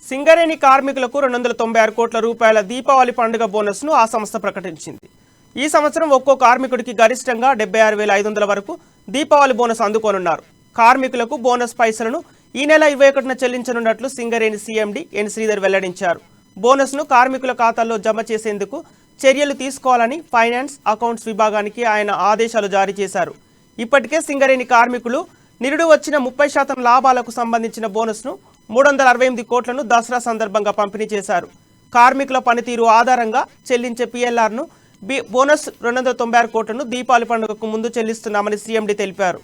సింగరేణి కార్మికులకు 296 కోట్ల రూపాయల దీపావళి పండుగ బోనస్ను ఆ సంస్థ ప్రకటించింది. ఈ సంవత్సరం ఒక్కో కార్మికుడికి గరిష్టంగా 76,500 వరకు దీపావళి బోనస్ అందుకోనున్నారు. కార్మికులకు బోనస్ పైసలను ఈ నెల 21న చెల్లించనున్నట్లు సింగరేణి సీఎండీ ఎన్ శ్రీధర్ వెల్లడించారు. బోనస్ను కార్మికుల ఖాతాల్లో జమ చేసేందుకు చర్యలు తీసుకోవాలని ఫైనాన్స్ అకౌంట్స్ విభాగానికి ఆయన ఆదేశాలు జారీ చేశారు. ఇప్పటికే సింగరేణి కార్మికులు నిరుడు వచ్చిన 30% లాభాలకు సంబంధించిన బోనస్ను 368 కోట్లను దసరా సందర్భంగా పంపిణీ చేశారు. కార్మికుల పనితీరు ఆధారంగా చెల్లించే PLRను బోనస్ 296 కోట్లను దీపావళి పండుగకు ముందు చెల్లిస్తున్నామని సీఎండీ తెలిపారు.